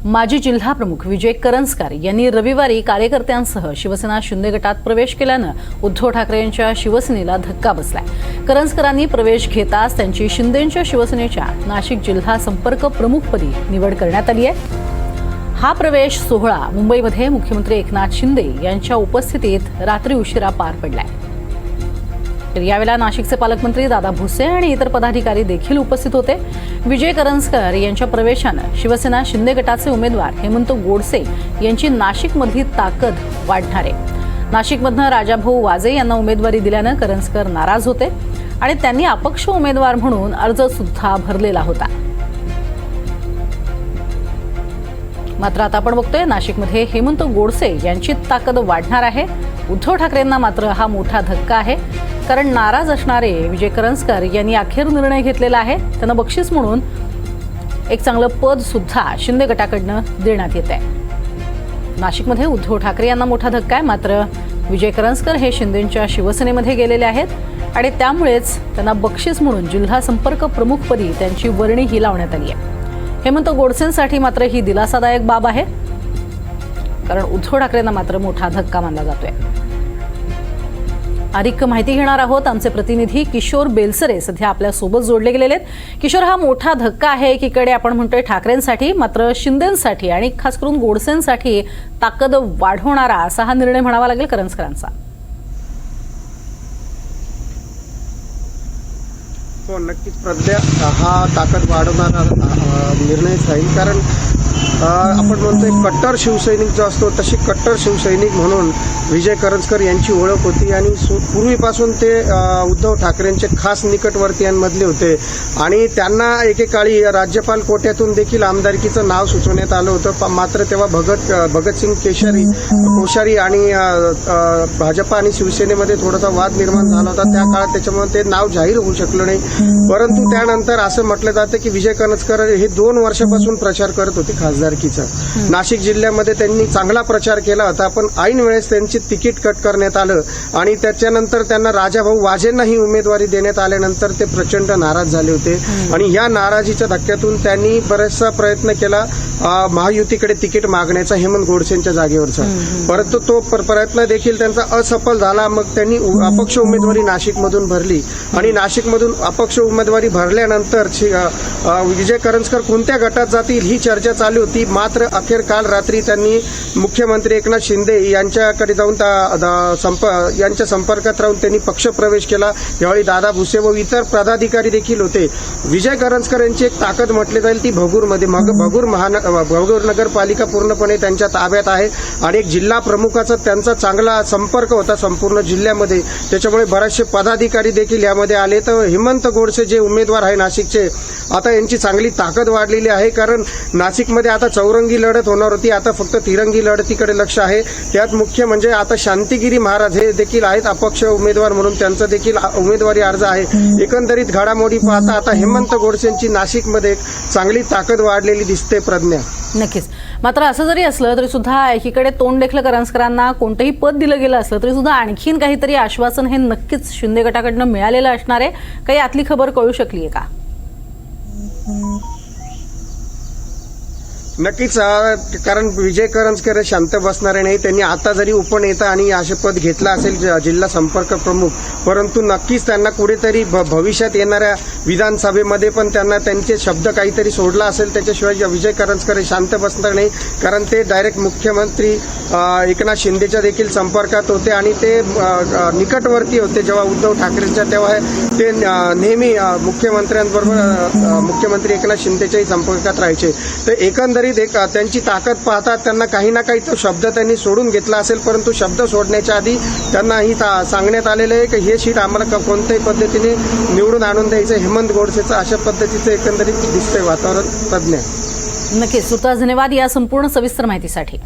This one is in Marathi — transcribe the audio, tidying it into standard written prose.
माजी जिल्हा प्रमुख विजय करंजकर यांनी रविवारी कार्यकर्त्यांसह शिवसेना शिंदे गटात प्रवेश केल्यानं उद्धव ठाकरे यांच्या शिवसेनेला धक्का बसलाय। करंजकरांनी प्रवेश घेताच त्यांची शिंदेंच्या शिवसेनेच्या नाशिक जिल्हा संपर्क प्रमुखपदी निवड करण्यात आली आहे। हा प्रवेश सोहळा मुंबईमध्ये मुख्यमंत्री एकनाथ शिंदे यांच्या उपस्थितीत रात्री उशिरा पार पडलाय। तर यावेळेला नाशिकचे पालकमंत्री दादा भुसे आणि इतर पदाधिकारी देखील उपस्थित होते। विजय करंजकर यांच्या प्रवेशानं शिवसेना शिंदे गटाचे उमेदवार हेमंत गोडसे यांची नाशिकमधली ताकद वाढणार आहे। नाशिकमधनं राजाभाऊ वाजे यांना उमेदवारी दिल्यानं करंजकर नाराज होते आणि त्यांनी अपक्ष उमेदवार म्हणून अर्ज सुद्धा भरलेला होता। मात्र आता आपण बघतोय नाशिकमध्ये हेमंत गोडसे यांची ताकद वाढणार आहे। उद्धव ठाकरेंना मात्र हा मोठा धक्का आहे, कारण नाराज असणारे विजय करंजकर यांनी अखेर निर्णय घेतलेला आहे। त्यांना बक्षीस म्हणून एक चांगलं पद सुद्धा शिंदे गटाकडनं देण्यात येत आहे। नाशिकमध्ये उद्धव ठाकरे यांना मोठा धक्का आहे, मात्र विजय करंजकर हे शिंदेंच्या शिवसेनेमध्ये गेलेले आहेत आणि त्यामुळेच त्यांना बक्षीस म्हणून जिल्हा संपर्क प्रमुखपदी त्यांची वर्णी ही लावण्यात आली आहे। हेमंत गोडसेंसाठी मात्र ही दिलासादायक बाब आहे, कारण उद्धव ठाकरेंना मात्र मोठा धक्का मानला जातोय। अधिक माहिती घेणार आहोत आमचे प्रतिनिधी किशोर बेलसरे सध्या आपल्या सोबत जोडले गेलेले आहेत। किशोर, हा मोठा धक्का आहे एकीकडे आपण म्हणतोय ठाकरेंसाठी, मात्र शिंदेंसाठी आणि खास करून गोडसेंसाठी ताकद वाढवणारा असा हा निर्णय म्हणावा लागेल करंजकरांचा। हो, नक्कीच प्रज्ञा, हा ताकद वाढवणारा निर्णयच राहील, कारण आपण म्हणतोय कट्टर शिवसैनिक जो असतो तशी कट्टर शिवसैनिक म्हणून विजय करंजकर यांची ओळख होती आणि पूर्वीपासून ते उद्धव ठाकरेंचे खास निकटवर्तीयांमधले होते आणि त्यांना एकेकाळी राज्यपाल कोट्यातून देखील आमदारकीचं नाव सुचवण्यात आलं होतं। मात्र तेव्हा भगतसिंग कोश्यारी आणि भाजपा आणि शिवसेनेमध्ये थोडासा वाद निर्माण झाला होता त्या काळात, त्याच्यामुळे ते नाव जाहीर होऊ शकलं नाही। परंतु त्यानंतर असं म्हटलं जातं की विजय करंजकर हे 2 वर्षापासून प्रचार करत होते खासदारकीचा। नाशिक जिल्ह्यामध्ये त्यांनी चांगला प्रचार केला होता, पण ऐन वेळेस त्यांची तिकीट कट करण्यात आलं आणि त्याच्यानंतर त्यांना राजाभाऊ वाजेंनाही उमेदवारी देण्यात आल्यानंतर ते प्रचंड नाराज झाले होते आणि या नाराजीच्या धक्क्यातून त्यांनी बराचसा प्रयत्न केला महायुतीकडे तिकीट मागण्याचा हेमंत गोडसेंच्या जागेवरचा, परंतु तो प्रयत्न देखील त्यांचा असफल झाला। मग त्यांनी अपक्ष उमेदवारी नाशिकमधून भरली आणि नाशिकमधून अपक्ष उमेदवारी भरल्यानंतर विजय करंजकर कोणत्या गटात जातील ही चर्चा चालू होती। मात्र अखेर काल रात्री त्यांनी मुख्यमंत्री एकनाथ शिंदे यांच्याकडे जाऊन यांच्या संपर्कात राहून त्यांनी पक्ष प्रवेश केला। यावेळी दादा भुसे व इतर पदाधिकारी देखील होते। विजय करंजकर यांची एक ताकद म्हटली जाईल ती भगूरमध्ये, भगूर नगरपालिका पूर्णपणे त्यांच्या ताब्यात आहे आणि एक जिल्हा प्रमुखाचा त्यांचा चांगला संपर्क होता संपूर्ण जिल्ह्यामध्ये, त्याच्यामुळे बरेचसे पदाधिकारी देखील यामध्ये आले। तर हेमंत गोडसे जे उमेदवार आहे नाशिकचे, आता यांची चांगली ताकद वाढलेली आहे, कारण नाशिकमध्ये आता चौरंगी लढत होणार होती, आता फक्त तिरंगी लढतीकडे लक्ष आहे। त्यात मुख्य म्हणजे आता शांतिगिरी महाराज हे देखील आहेत अपक्ष उमेदवार म्हणून, त्यांचा देखील उमेदवारी अर्ज आहे। एकंदरीत घडामोडी पाहता आता हेमंत गोडसेंची नाशिकमध्ये चांगली ताकद वाढलेली दिसते प्रज्ञा। नक्कीच, मात्र असं जरी असलं तरी सुद्धा एकीकडे तोंड देखलं करंजकरांना कोणतंही पद दिलं गेलं असलं तरी सुद्धा आणखीन काहीतरी आश्वासन हे नक्कीच शिंदे गटाकडनं मिळालेलं असणार आहे। काही आतली खबर कळू शकली आहे का? नक्कीच, कारण विजय करंजकर शांत बसणारे नाही। त्यांनी आता जरी उपनेता आणि असे पद घेतलं असेल जिल्हा संपर्क प्रमुख, परंतु नक्कीच त्यांना कुठेतरी भविष्यात येणाऱ्या विधानसभेमध्ये पण त्यांना त्यांचे शब्द काहीतरी सोडला असेल, त्याच्याशिवाय विजय करंजकर शांत बसणार नाही, कारण ते डायरेक्ट मुख्यमंत्री एकनाथ शिंदेच्या देखील संपर्कात होते आणि ते निकटवर्ती होते जेव्हा उद्धव ठाकरेंच्या, तेव्हा ते नेहमी मुख्यमंत्र्यांबरोबर मुख्यमंत्री एकनाथ शिंदेच्याही संपर्कात राहायचे। तर एकंदरीत त्यांची ताकद पाहता त्यांना काही ना काही तो शब्द त्यांनी सोडून घेतला असेल, परंतु शब्द सोडण्याच्या आधी त्यांनाही सांगण्यात आलेलं आहे की हे सीट आम्हाला कोणत्याही पद्धतीने निवडून आणून द्यायचं हेमंत गोडसेचं, अशा पद्धतीचं एकंदरीत दिसतंय वातावरण प्रज्ञा। नक्कीच, सुताज धन्यवाद या संपूर्ण सविस्तर माहितीसाठी।